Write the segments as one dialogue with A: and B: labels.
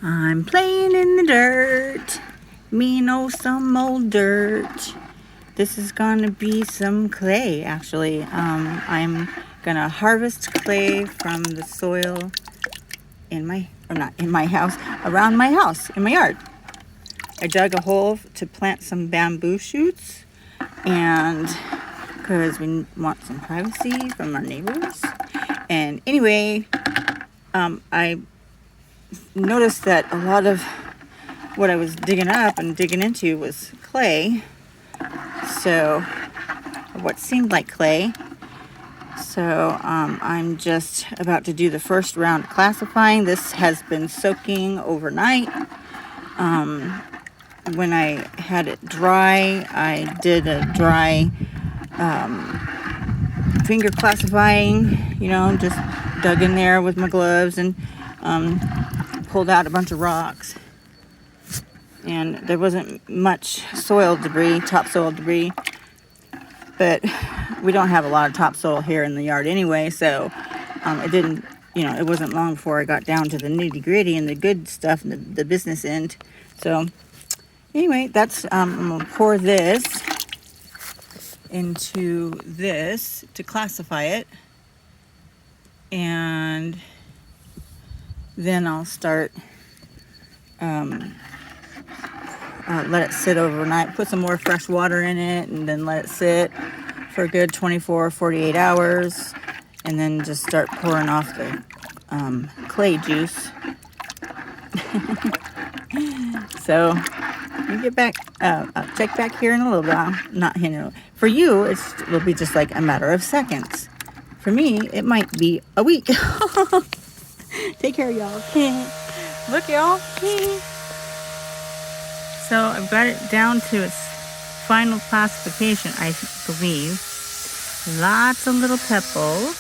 A: I'm playing in the dirt. Me know some old dirt. This is gonna be some clay, actually. I'm gonna harvest clay from the soil in my, or not in my house, around my house, in my yard. I dug a hole to plant some bamboo shoots, and because we want some privacy from our neighbors. And anyway, I noticed that a lot of what I was digging up and digging into was clay. So, what seemed like clay. So, I'm just about to do the first round of classifying. This has been soaking overnight. When I had it dry, I did a dry finger classifying, just dug in there with my gloves and pulled out a bunch of rocks. And there wasn't much soil debris, topsoil debris, but we don't have a lot of topsoil here in the yard anyway, so it didn't, it wasn't long before I got down to the nitty gritty and the good stuff and the business end. So anyway, that's, I'm gonna pour this into this to classify it, and then I'll start let it sit overnight, put some more fresh water in it, and then let it sit for a good 24 48 hours, and then just start pouring off the clay juice. So you get back, I'll check back here in a little bit. Not, for you, it'll be just like a matter of seconds. For me, it might be a week. Take care, y'all. Look, y'all. So I've got it down to its final classification, I believe. Lots of little pebbles,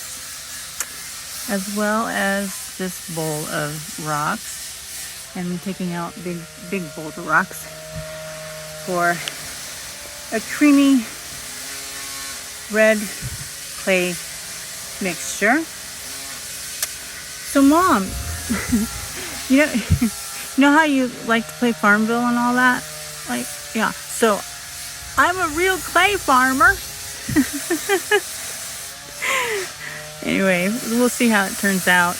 A: as well as this bowl of rocks. And I'm taking out big boulder rocks for a creamy red clay mixture. So, Mom, you know how you like to play Farmville and all that? Like, yeah. So, I'm a real clay farmer. Anyway, we'll see how it turns out.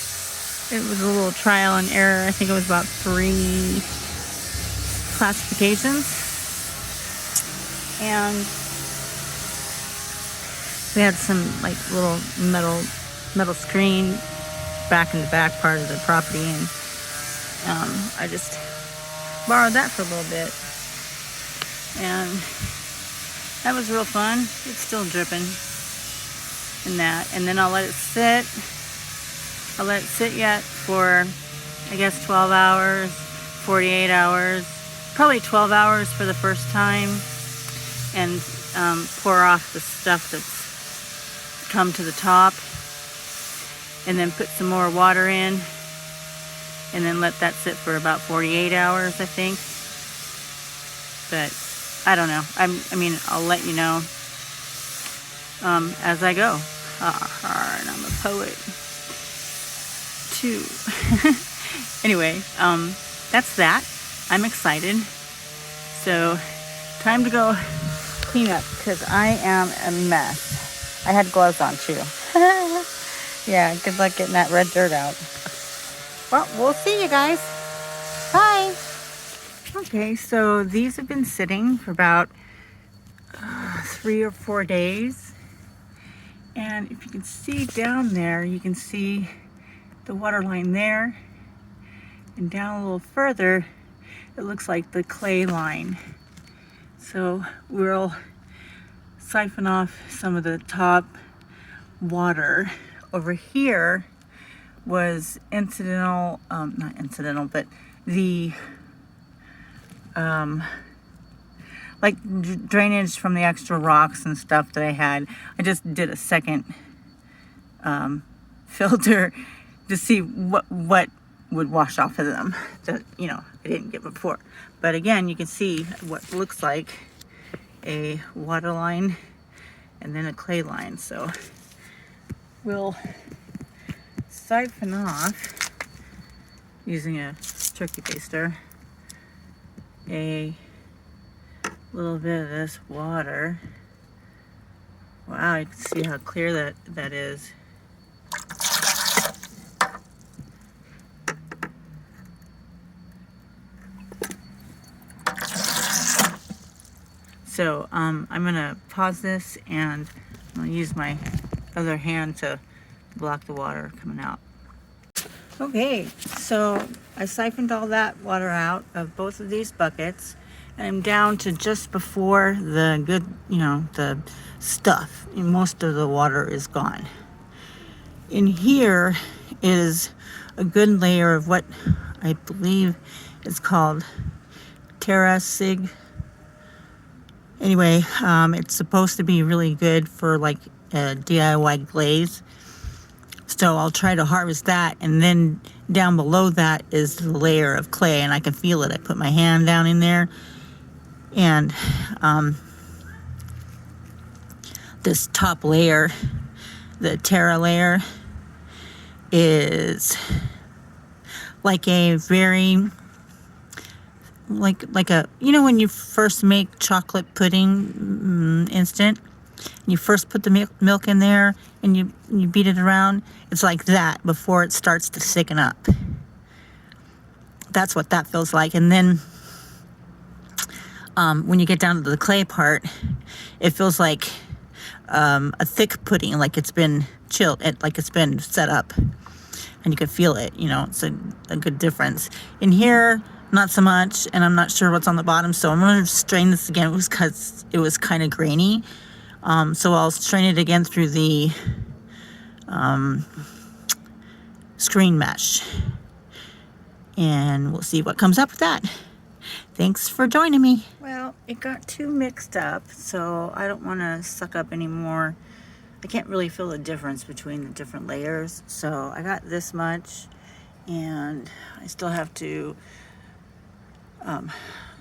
A: It was a little trial and error. I think it was about 3 classifications. And we had some like little metal screen back in the back part of the property, and I just borrowed that for a little bit, and that was real fun. It's still dripping in that, and then I'll let it sit. I'll let it sit yet for, I guess, 12 hours, 48 hours, probably 12 hours for the first time, and pour off the stuff that's come to the top, and then put some more water in, and then let that sit for about 48 hours, I think. But I don't know. I mean, I'll let you know as I go. And I'm a poet too. Anyway, that's that. I'm excited. So, time to go clean up, because I am a mess. I had gloves on too. Yeah, good luck getting that red dirt out. Well, we'll see you guys. Bye. Okay, so these have been sitting for about 3 or 4 days. And if you can see down there, you can see the water line there. And down a little further, it looks like the clay line. So we'll siphon off some of the top water. Over here was incidental, not incidental, but the like drainage from the extra rocks and stuff that I had. I just did a second filter to see what would wash off of them that I didn't get before. But again, you can see what looks like a water line and then a clay line. So we'll siphon off using a turkey baster, a little bit of this water. Wow, you can see how clear that is. So I'm gonna pause this and I'm gonna use my other hand to block the water coming out. Okay, so I siphoned all that water out of both of these buckets, and I'm down to just before the good, the stuff. Most of the water is gone. In here is a good layer of what I believe is called Terra Sig. Anyway, it's supposed to be really good for like a DIY glaze. So I'll try to harvest that, and then down below that is the layer of clay, and I can feel it. I put my hand down in there, and this top layer, the Terra layer, is like a very like a, when you first make chocolate pudding instant, you first put the milk in there and you beat it around. It's like that before it starts to thicken up. That's what that feels like. And then when you get down to the clay part, it feels like a thick pudding, like it's been chilled, like it's been set up, and you can feel it. It's a good difference. In here, not so much, and I'm not sure what's on the bottom, so I'm going to strain this again because it was kind of grainy. So I'll strain it again through the screen mesh, and we'll see what comes up with that. Thanks for joining me. Well, it got too mixed up, so I don't want to suck up anymore. I can't really feel the difference between the different layers, so I got this much, and I still have to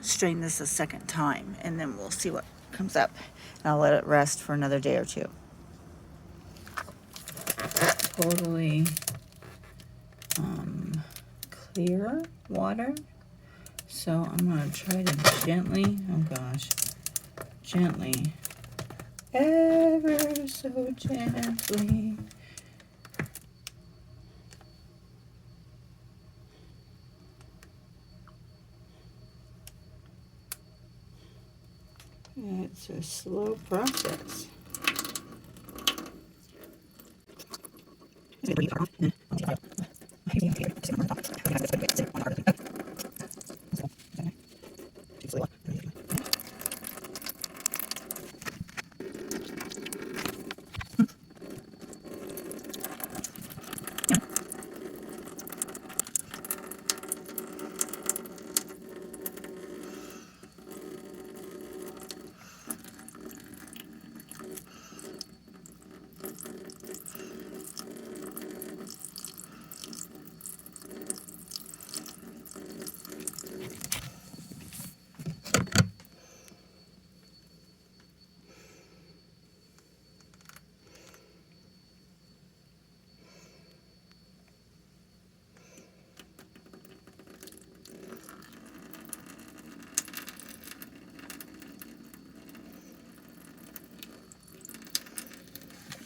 A: strain this a second time, and then we'll see what comes up. And I'll let it rest for another day or two. Totally clear water. So I'm going to try to gently, gently, ever so gently. It's a slow process.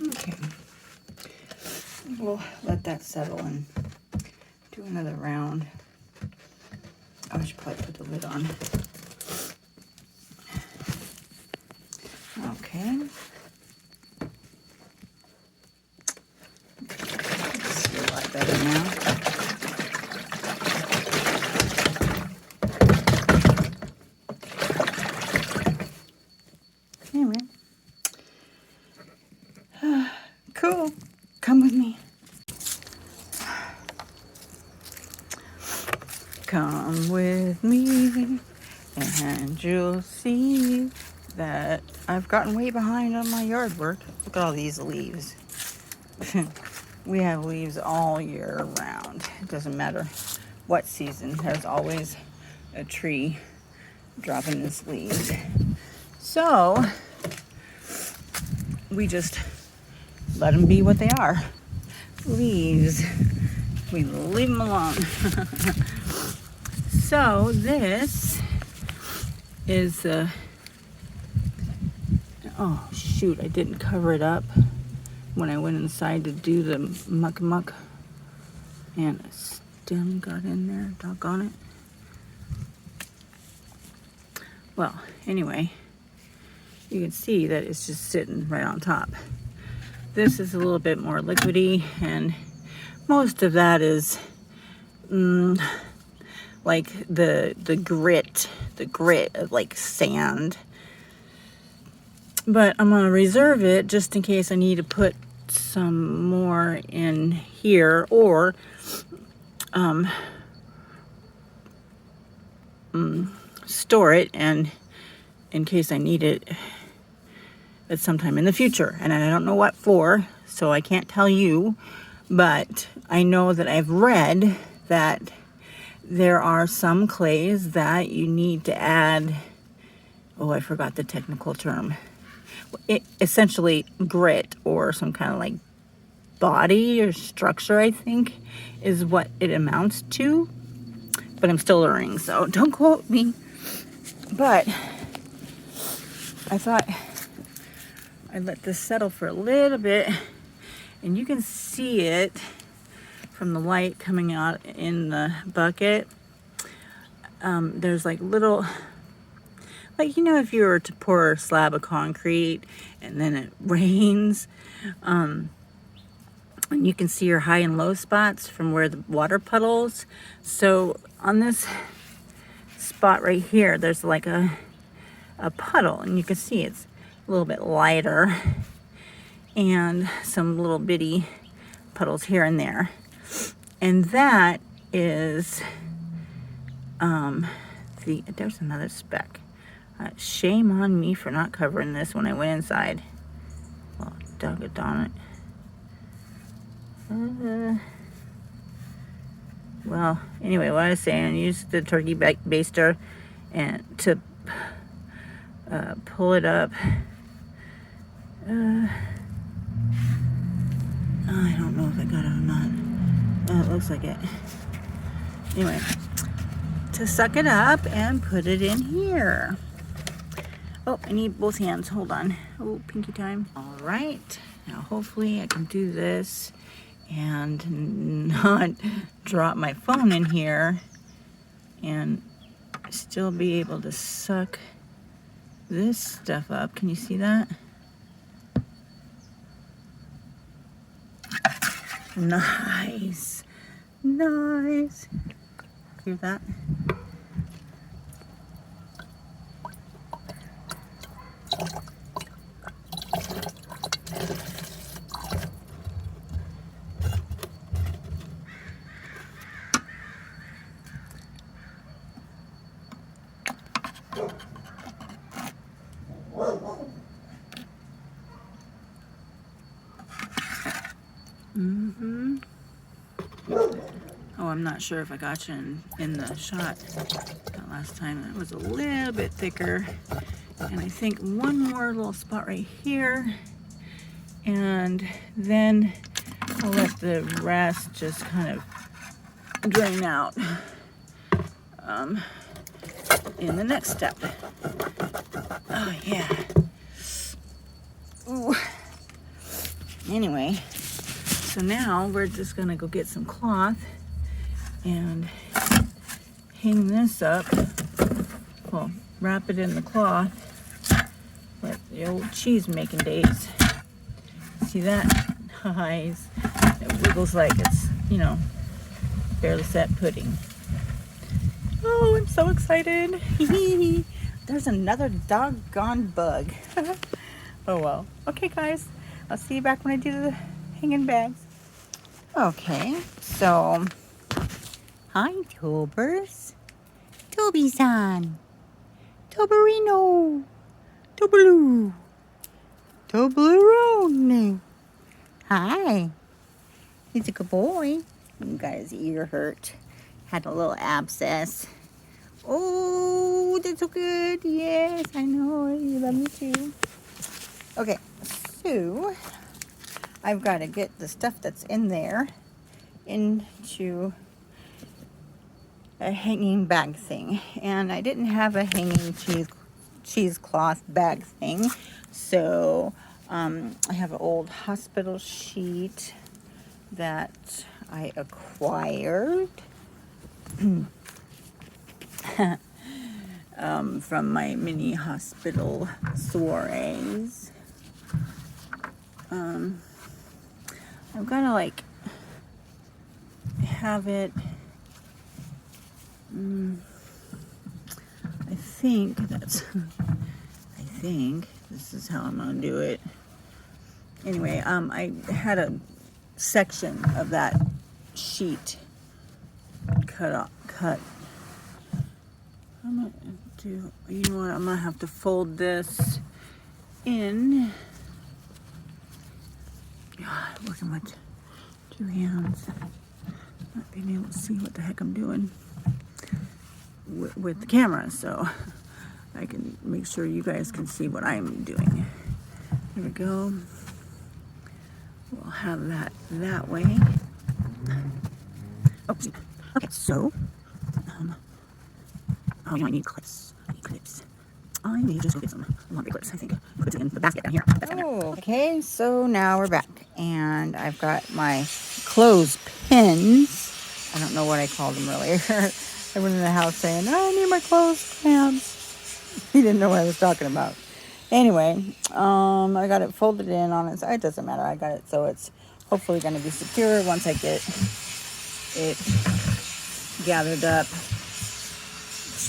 A: Okay, we'll let that settle and do another round. I should probably put the lid on. Okay. See a lot better now. Anyway. Cool. Come with me. Come with me and you'll see that I've gotten way behind on my yard work. Look at all these leaves. We have leaves all year round. It doesn't matter what season. There's always a tree dropping its leaves. So we just let them be what they are. Leaves. We leave them alone. So this is oh shoot, I didn't cover it up when I went inside to do the muck, and a stem got in there, doggone it. Well, anyway, you can see that it's just sitting right on top. This is a little bit more liquidy, and most of that is like the grit of like sand. But I'm gonna reserve it just in case I need to put some more in here, or store it, and in case I need it at some time in the future. And I don't know what for, so I can't tell you, but I know that I've read that there are some clays that you need to add, oh, I forgot the technical term. Essentially grit or some kind of like body or structure, I think, is what it amounts to. But I'm still learning, so don't quote me. But I thought I'd let this settle for a little bit, and you can see it from the light coming out in the bucket. There's like little, like, you know, if you were to pour a slab of concrete and then it rains, and you can see your high and low spots from where the water puddles. So on this spot right here, there's like a puddle, and you can see it's a little bit lighter, and some little bitty puddles here and there. And that is, there's another speck. Shame on me for not covering this when I went inside. Well, doggone it. Well, anyway, what I was saying, use the turkey baster and to pull it up. I don't know if I got it or not. It looks like it. Anyway, to suck it up and put it in here. Oh, I need both hands. Hold on. Oh, pinky time. All right. Now, hopefully I can do this and not drop my phone in here and still be able to suck this stuff up. Can you see that? Nice. Nice. Hear that? Oh, I'm not sure if I got you in the shot that last time. That was a little bit thicker. And I think one more little spot right here. And then I'll let the rest just kind of drain out in the next step. Oh, yeah. Ooh. Anyway, so now we're just gonna go get some cloth and hang this up. Well, wrap it in the cloth like the old cheese making days. See that? Nice. It wiggles like it's, you know, barely set pudding. Oh, I'm so excited. There's another doggone bug. Oh well. Okay, guys. I'll see you back when I do the hanging bags. Okay, so hi, Tobers. Toby-san. Toberino. Tobaloo. Toblerone. Hi. He's a good boy. He got his ear hurt. Had a little abscess. Oh, that's so good. Yes, I know. You love me too. Okay, so I've got to get the stuff that's in there into a hanging bag thing, and I didn't have a hanging cheesecloth bag thing, so I have an old hospital sheet that I acquired from my mini hospital soirees. I've got to like have it. I think this is how I'm gonna do it. Anyway, I had a section of that sheet cut. I'm gonna do, you know what, I'm gonna have to fold this in. God, working with 2 hands, not being able to see what the heck I'm doing with the camera, so I can make sure you guys can see what I'm doing. Here we go. We'll have that way. Oh, okay, so, oh, I need clips. I need just get some laundry clips, I think. Put it in the basket down here. Okay, so now we're back. And I've got my clothes pins. I don't know what I called them earlier. I went in the house saying, I need my clothes pins. He didn't know what I was talking about. Anyway, I got it folded in on its side. It doesn't matter. I got it so it's hopefully going to be secure once I get it gathered up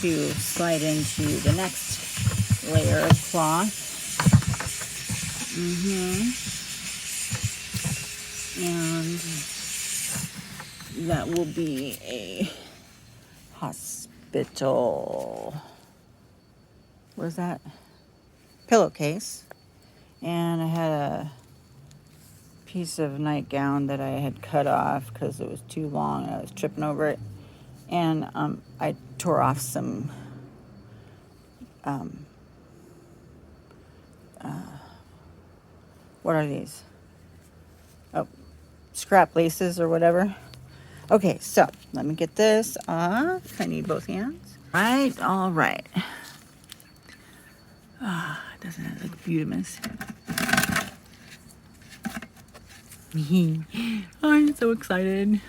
A: to slide into the next layer of cloth. And that will be a hospital, what is that? Pillowcase. And I had a piece of nightgown that I had cut off because it was too long. I was tripping over it. And I tore off some what are these? Oh, scrap laces or whatever. Okay, so let me get this off. I need both hands. Right, all right. Doesn't it look beautiful? I'm so excited.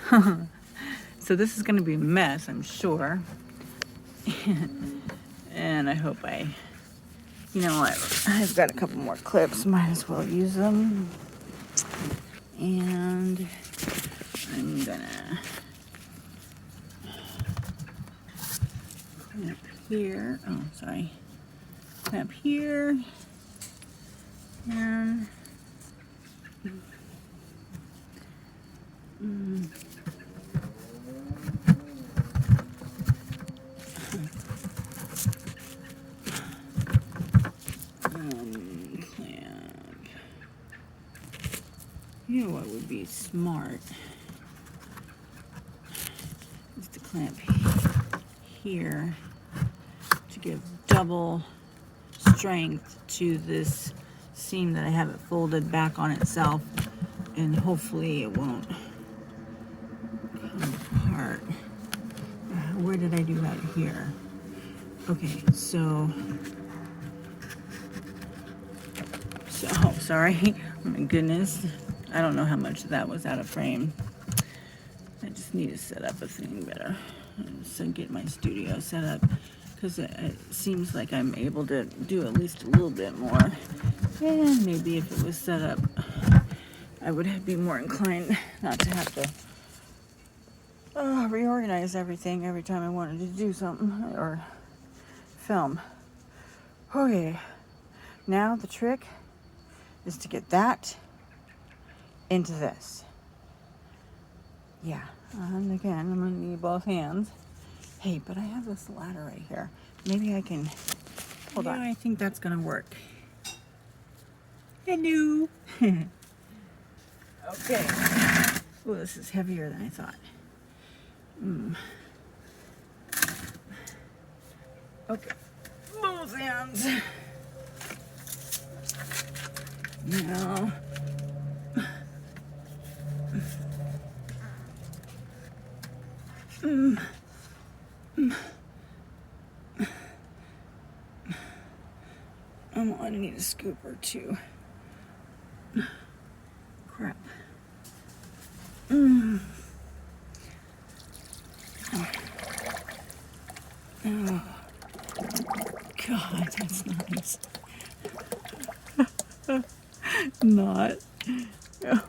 A: So this is going to be a mess, I'm sure. And I hope you know what, I've got a couple more clips, might as well use them. And I'm gonna clamp here, oh sorry, clamp here, and clamp. You know what would be smart is to clamp here to give double strength to this seam that I have it folded back on itself, and hopefully it won't come apart. Where did I do that? Here. Okay, so oh, sorry. Oh my goodness. I don't know how much of that was out of frame. I just need to set up a thing better. So get my studio set up, because it seems like I'm able to do at least a little bit more. And maybe if it was set up, I would be more inclined not to have to reorganize everything every time I wanted to do something or film. Okay, now the trick is to get that into this. Yeah, and again, I'm gonna need both hands. Hey, but I have this ladder right here. Maybe I can, hold on. I think that's gonna work. Hello. Okay. Oh, this is heavier than I thought. Okay, both hands. Now, Come on, I need a scooper too. Crap. Oh. God, that's nice. Not. Oh.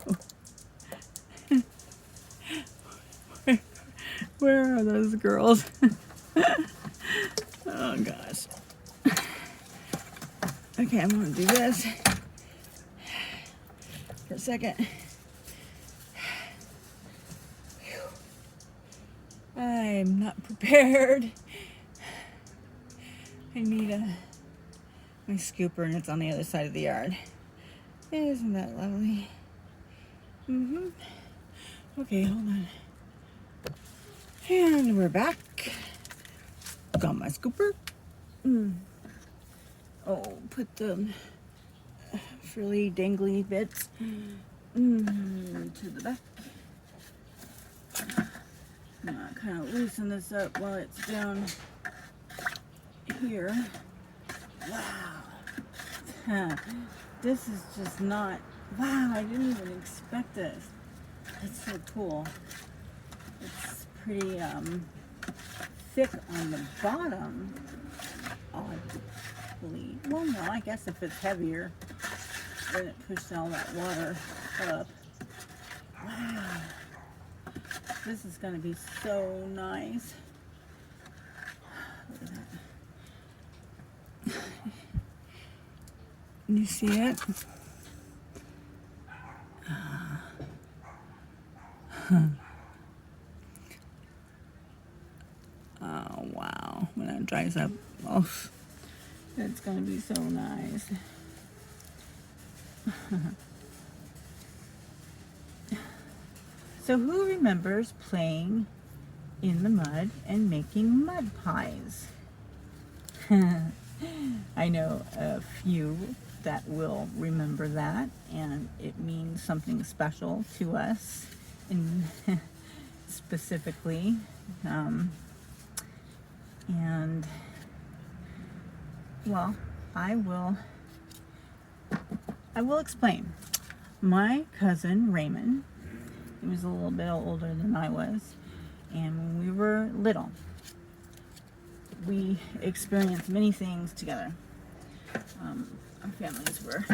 A: Where are those girls? Oh gosh. Okay, I'm gonna do this for a second. I'm not prepared. I need my scooper, and it's on the other side of the yard. Isn't that lovely? Okay, hold on. And we're back. Got my scooper. Oh, put the frilly dangly bits to the back. I'm gonna kind of loosen this up while it's down here. Wow. This is just not, wow, I didn't even expect this. It's so cool. It's pretty thick on the bottom, oddly. Well, no, I guess if it's heavier, then it pushed all that water up. Wow. This is going to be so nice. Look at that. You see it? Oh, wow. When it dries up, oh, it's going to be so nice. So who remembers playing in the mud and making mud pies? I know a few that will remember that, and it means something special to us, and specifically. And well, I will explain. My cousin Raymond, he was a little bit older than I was, and when we were little, we experienced many things together. Our families were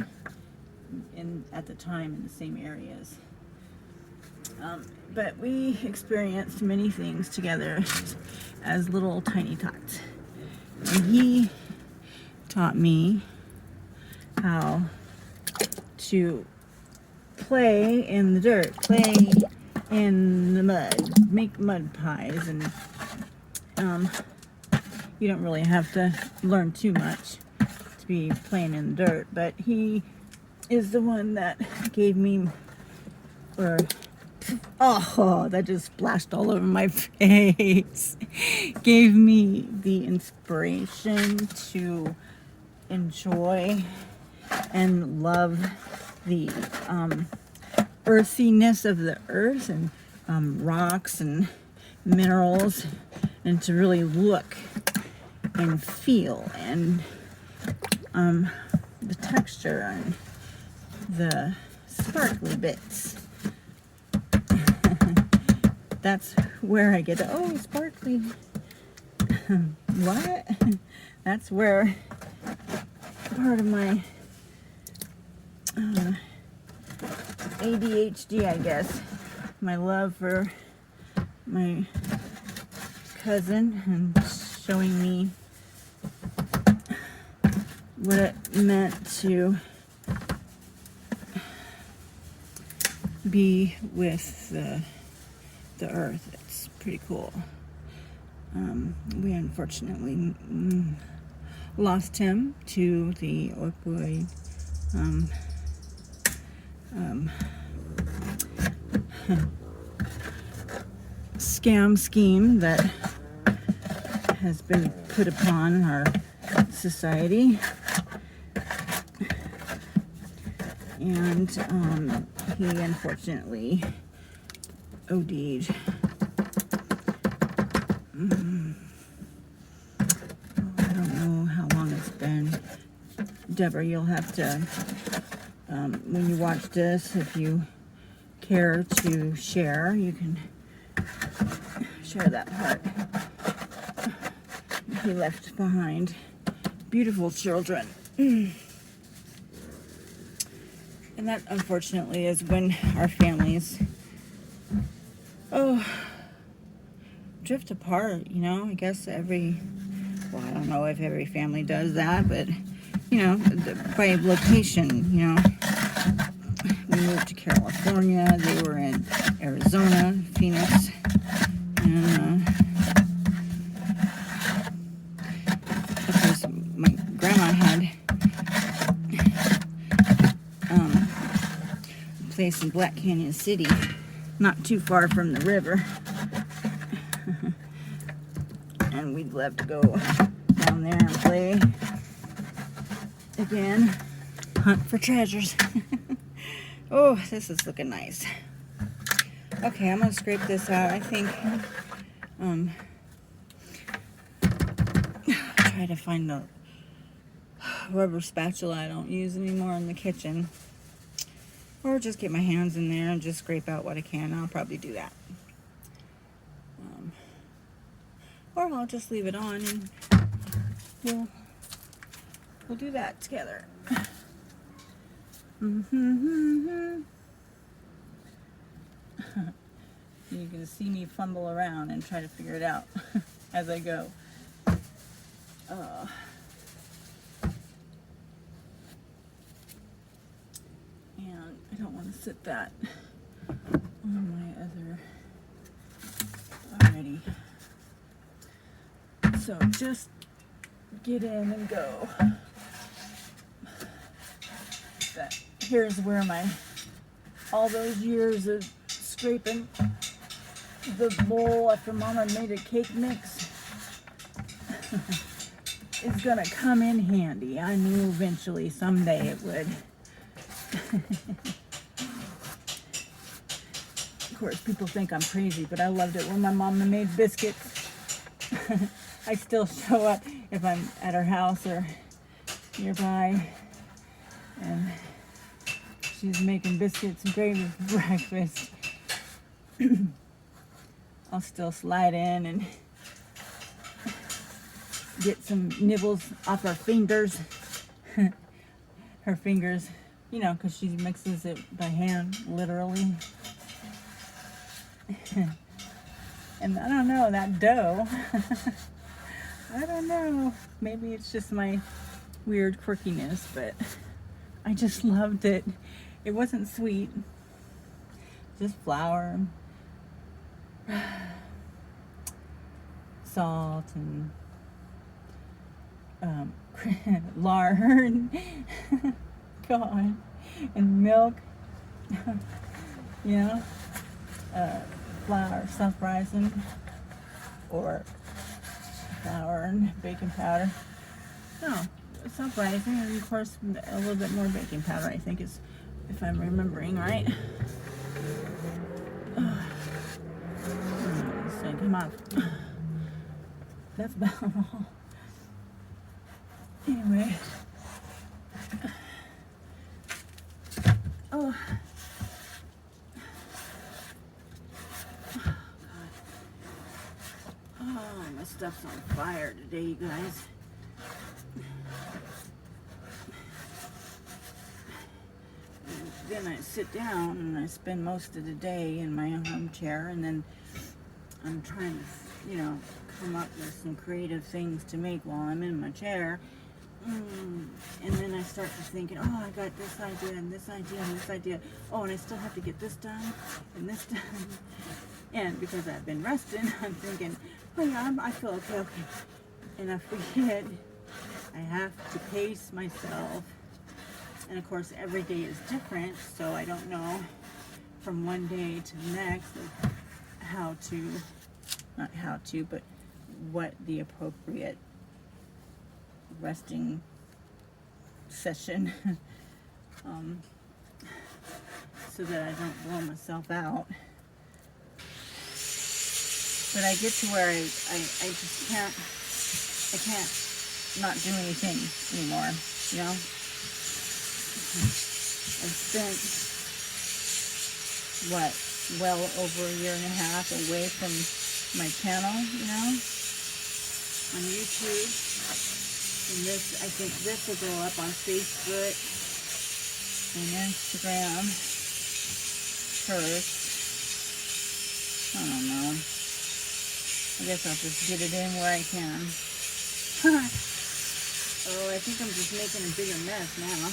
A: at the time in the same areas, but we experienced many things together as little tiny tots. And he taught me how to play in the dirt, play in the mud, make mud pies, and you don't really have to learn too much to be playing in the dirt, but he is the one that gave me, oh, that just splashed all over my face, gave me the inspiration to enjoy and love the earthiness of the earth and rocks and minerals, and to really look and feel and the texture and the sparkly bits. That's where I get to, oh, sparkly. What? That's where part of my ADHD, I guess, my love for my cousin and showing me what it meant to be with the earth. It's pretty cool. We unfortunately lost him to the opioid scheme that has been put upon our society, and he unfortunately OD'd. I don't know how long it's been, Deborah, you'll have to, when you watch this, if you care to share, you can share that part. He left behind beautiful children. And that, unfortunately, is when our families, drift apart, you know. I guess I don't know if every family does that, but, you know, by location, you know. We moved to California. They were in Arizona, Phoenix. And, of course, my grandma had a place in Black Canyon City, not too far from the river. And we'd love to go down there and play again, hunt for treasures. Oh, this is looking nice. Okay, I'm gonna scrape this out. I think try to find the rubber spatula I don't use anymore in the kitchen, or just get my hands in there and just scrape out what I can. I'll probably do that. Or I'll just leave it on and we'll do that together. You can see me fumble around and try to figure it out as I go. And I don't want to sit that on my other already. So just get in and go. Here's where all those years of scraping the bowl after Mama made a cake mix is gonna come in handy. I knew eventually someday it would. Of course, people think I'm crazy, but I loved it when my mama made biscuits. I still show up if I'm at her house or nearby, and she's making biscuits and gravy for breakfast. I'll still slide in and get some nibbles off her fingers. Her fingers, you know, because she mixes it by hand, literally. And I don't know, that dough. I don't know. Maybe it's just my weird quirkiness, but I just loved it. It wasn't sweet. Just flour, salt, and lard. God. And milk. You know? Flour, self-rising, or flour and baking powder. No, self-rising, and of course a little bit more baking powder, I think, is, if I'm remembering right. This thing come off. That's about all. Anyway. Oh. Oh, my stuff's on fire today, you guys. And then I sit down and I spend most of the day in my armchair, and then I'm trying to, you know, come up with some creative things to make while I'm in my chair. And then I start to thinking, oh, I got this idea and this idea and this idea. Oh, and I still have to get this done and this done. And because I've been resting, I'm thinking, oh yeah, I feel okay. And I forget I have to pace myself. And of course, every day is different, so I don't know from one day to the next but what the appropriate resting session so that I don't blow myself out. But I get to where I just can't not do anything anymore, you know? I've spent, what, well over a year and a half away from my channel, you know, on YouTube. And this, I think this will go up on Facebook and Instagram first. I don't know. I guess I'll just get it in where I can. Oh, I think I'm just making a bigger mess now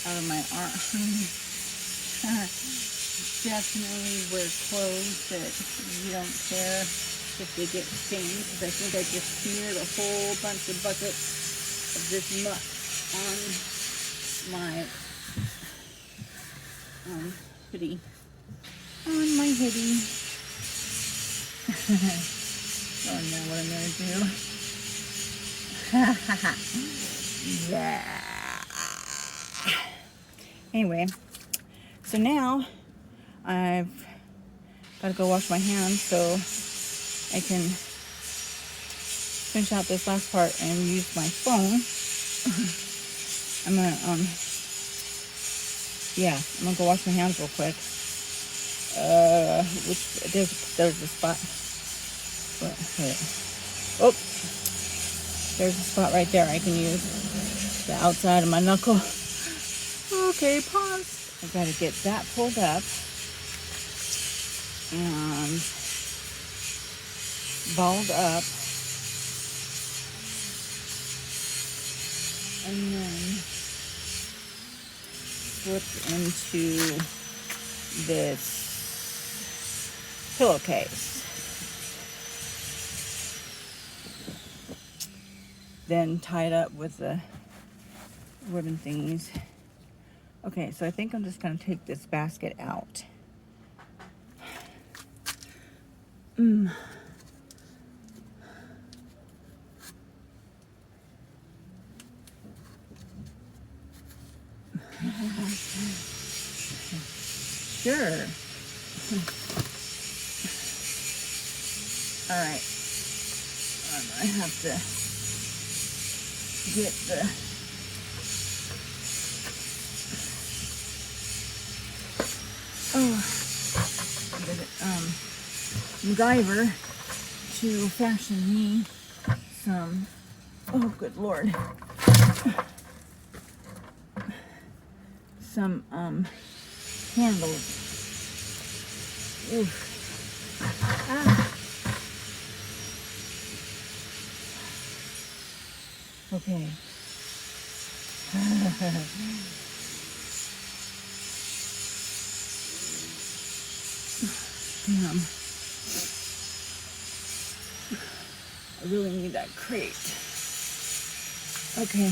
A: out of my arm. Definitely wear clothes that you don't care if they get stained, because I think I just smeared a whole bunch of buckets of this muck on my hoodie. On my hoodie. Oh no, what I'm gonna do. Yeah. Anyway, so now I've got to go wash my hands so I can finish out this last part and use my phone. I'm gonna I'm gonna go wash my hands real quick. There's a spot. Oh, there's a spot right there I can use. The outside of my knuckle. Okay, pause. I gotta get that pulled up and balled up, and then slipped into this pillowcase. Then tied up with the ribbon thingies. Okay, so I think I'm just gonna take this basket out. Sure. All right. I have to get the MacGyver to fashion me some, oh good Lord, some handles. Oof. Ah. Okay. Damn. I really need that crate. Okay.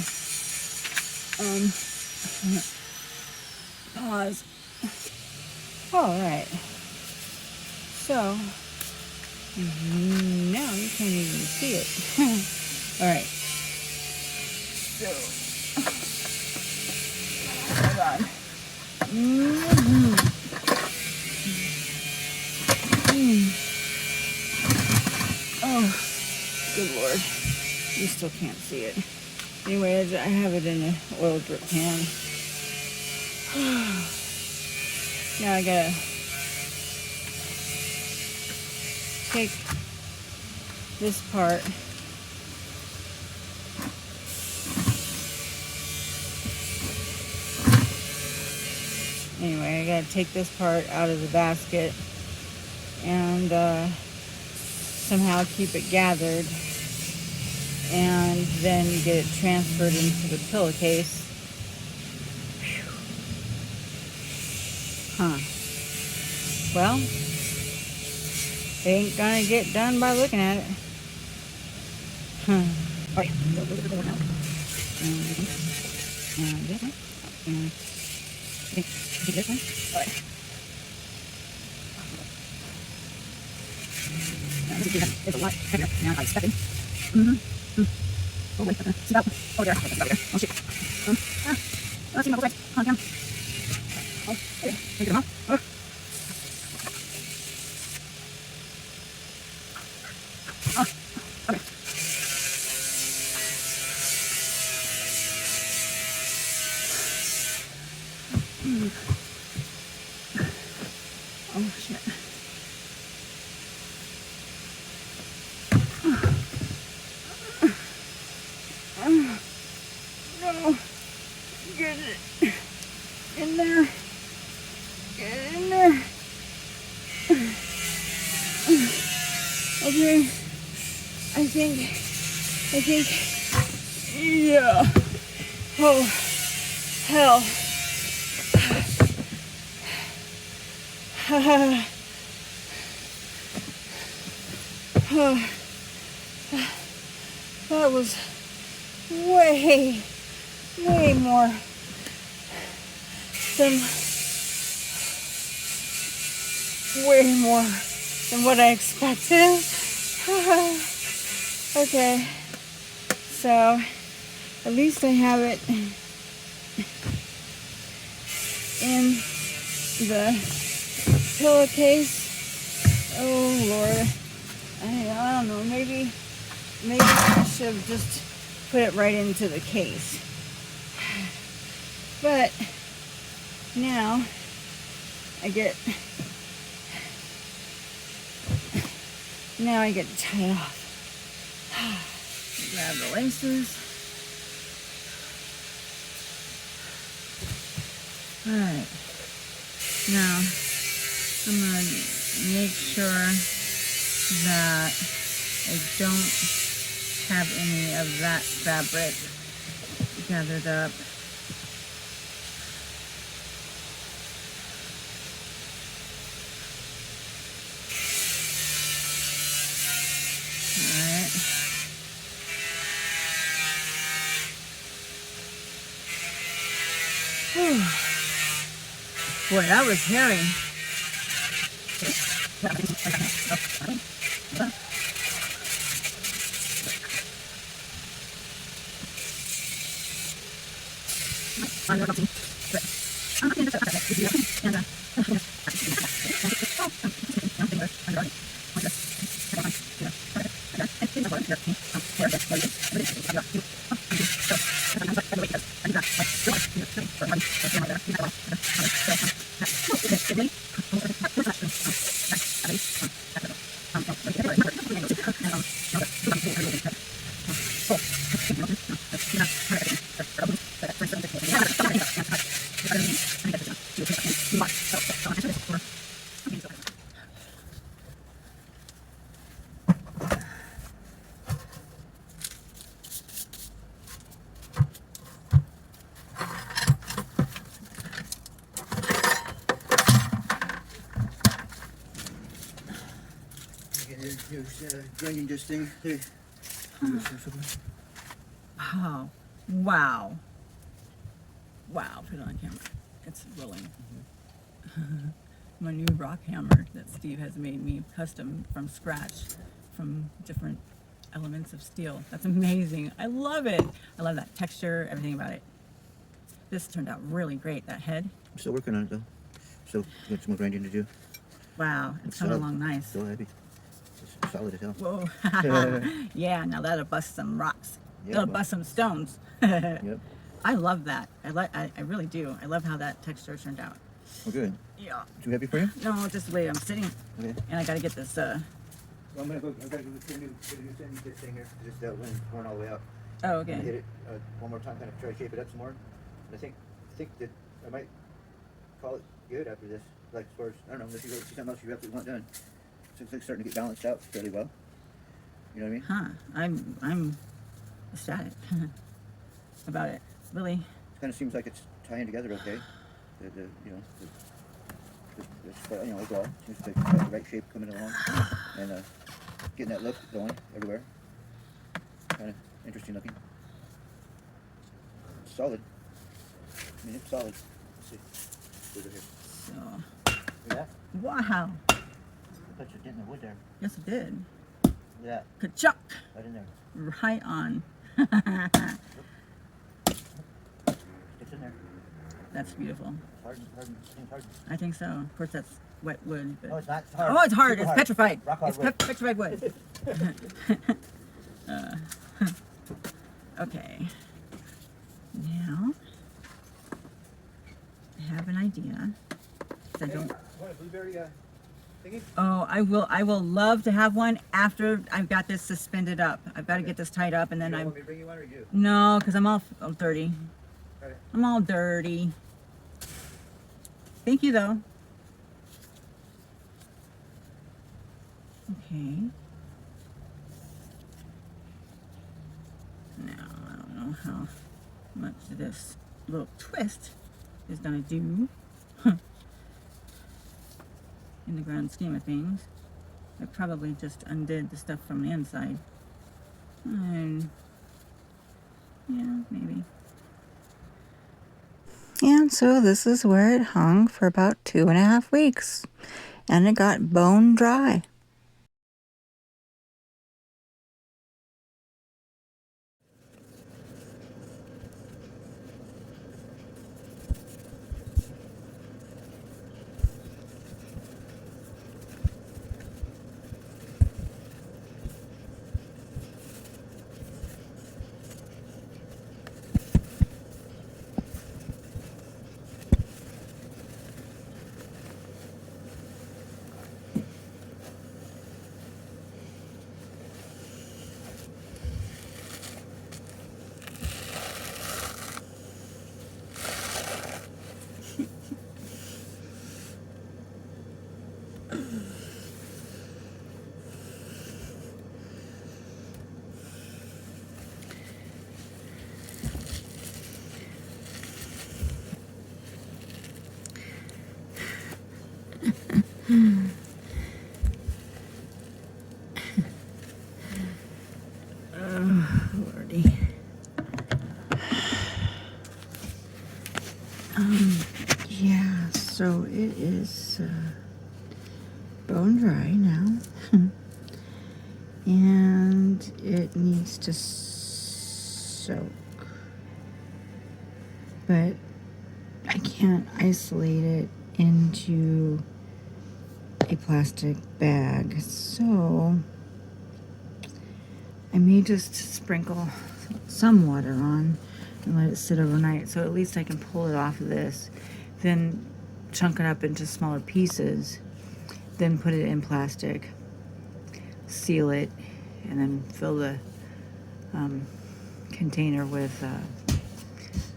A: Pause. All right. So now you can't even see it. All right. So, hold on. Oh, good Lord. You still can't see it. Anyways, I have it in an oil drip pan. Now I gotta take this part anyway, I gotta take this part out of the basket and somehow keep it gathered and then get it transferred into the pillowcase. Huh. Well, it ain't gonna get done by looking at it. Huh. Oh yeah. And this one. And this one. And this one. Alright. There's a lot heavier than I expected. Oh wait, see that? Oh there. Oh shit. Let's see my legs. Come on, oh, okay. Take them out. Oh. Oh, okay. Oh shit. No. Get it in there. Get it in there. Okay. I think, yeah. Oh, hell. That was way more than what I expected. Okay, so at least I have it in the pillowcase. Oh Lord, I don't know, maybe I should have just put it right into the case. But now I get to tie it off. Grab the laces. Alright. Now I'm going to make sure that I don't have any of that fabric gathered up. Boy, that was hairy.
B: Joining this thing. Hey.
A: Wow. Wow. Wow, put it on camera. It's rolling. My new rock hammer that Steve has made me custom from scratch from different elements of steel. That's amazing. I love it. I love that texture, everything about it. This turned out really great, that head.
B: I'm still working on it though. Still got some more grinding to do.
A: Wow, it's coming along nice.
B: Still heavy. It's solid as hell.
A: Whoa. Yeah, now that'll bust some rocks.
B: Yeah,
A: That'll bust some stones.
B: Yep.
A: I love that. I really do. I love how that texture turned out.
B: Oh, good.
A: Yeah.
B: Too heavy for you?
A: No, just the way I'm sitting.
B: Okay.
A: And I gotta get this,
B: Well, I'm gotta go send you this thing here. Just that one going all the way out.
A: oh, okay.
B: Hit it one more time, kind of try to shape it up some more. And I think that I might call it good after this. Like as far as, I don't know, unless you go see something else you absolutely want done. So it's like starting to get balanced out fairly well. You know what I mean?
A: Huh. I'm ecstatic about it. Really.
B: It kind of seems like it's tying together okay. Overall, seems to have the right shape coming along, and getting that look going everywhere. Kind of interesting looking. It's solid. I mean, it's solid. Let's see. Over here.
A: So.
B: See that?
A: Wow.
B: I bet you did in the wood there.
A: Yes, it did.
B: Look at that.
A: Ka-chuck.
B: Right in there.
A: Right on.
B: It's in there.
A: That's beautiful.
B: Hardened.
A: I think so. Of course, that's wet wood. But...
B: Oh, it's not. It's hard.
A: Oh, it's hard.
B: Super
A: It's
B: hard.
A: petrified.
B: Rock hard
A: It's
B: wood.
A: petrified wood. Okay. Now, I have have an idea. I don't.
B: Want a blueberry thingy?
A: Oh, I will love to have one after I've got this suspended up. I've got to get this tied up, and then
B: You
A: I'm.
B: want me to bring you one, or you?
A: No, because I'm all dirty.
B: Okay.
A: I'm all dirty. Thank you, though. Okay. Now, I don't know how much this little twist is going to do in the grand scheme of things. I probably just undid the stuff from the inside. And yeah, maybe. And so this is where it hung for about 2.5 weeks. And it got bone dry. Oh, Lordy. Yeah, so it is bone dry now. And it needs to soak. But I can't isolate it into a plastic bag, so I may just sprinkle some water on and let it sit overnight, so at least I can pull it off of this, then chunk it up into smaller pieces, then put it in plastic, seal it, and then fill the container with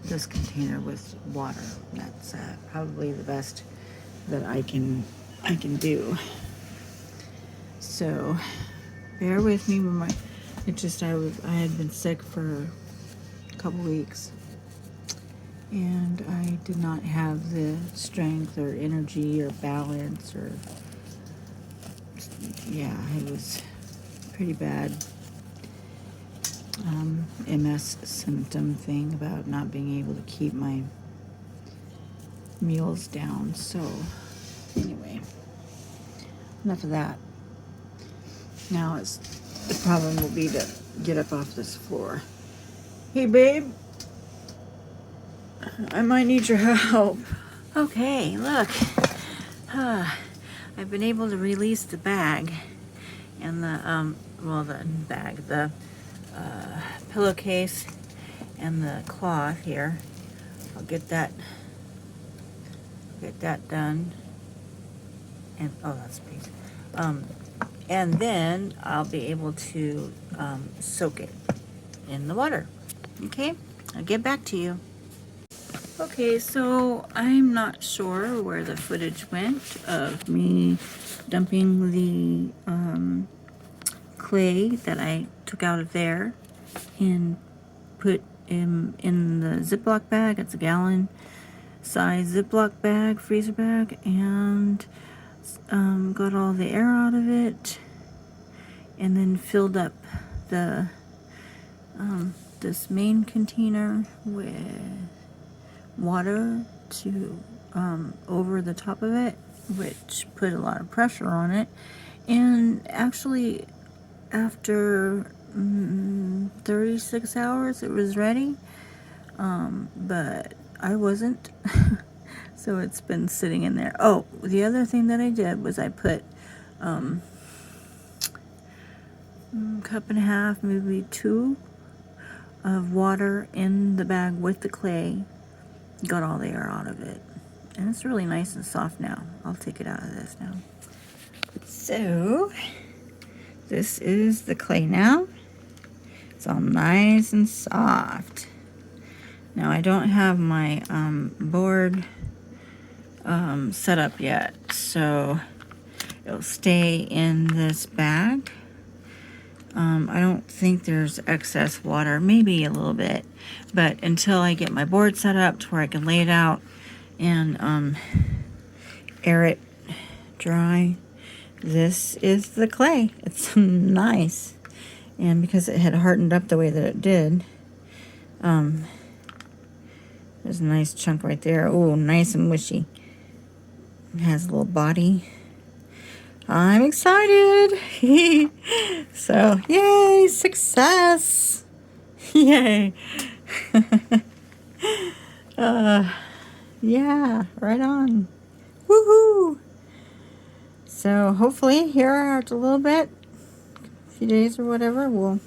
A: this container with water. That's probably the best that I can do. So bear with me when I had been sick for a couple weeks, and I did not have the strength or energy or balance, or yeah, it was pretty bad MS symptom thing about not being able to keep my meals down. So anyway, enough of that. Now the problem will be to get up off this floor. Hey babe, I might need your help. Okay, look. I've been able to release the bag and the pillowcase and the cloth here. I'll get that done. And that's a piece. And then I'll be able to soak it in the water. Okay, I'll get back to you. Okay, so I'm not sure where the footage went of me dumping the clay that I took out of there and put in the Ziploc bag. It's a gallon size Ziploc bag, freezer bag, and got all the air out of it, and then filled up the this main container with water to over the top of it, which put a lot of pressure on it. And actually, after 36 hours, it was ready, but I wasn't. So it's been sitting in there. Oh, the other thing that I did was I put cup and a half, maybe 2 of water in the bag with the clay. Got all the air out of it. And it's really nice and soft now. I'll take it out of this now. So, this is the clay now. It's all nice and soft. Now I don't have my board set up yet, so it'll stay in this bag. I don't think there's excess water, maybe a little bit, but until I get my board set up to where I can lay it out and air it dry, this is the clay. It's nice, and because it had hardened up the way that it did, there's a nice chunk right there. Oh, nice and mushy. It has a little body. I'm excited. So, yay, success. Yay. Yeah, right on. Woohoo. So, hopefully, here after a little bit, a few days or whatever, we'll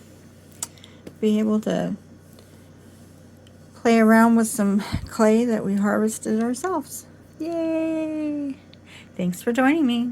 A: be able to play around with some clay that we harvested ourselves. Yay. Thanks for joining me.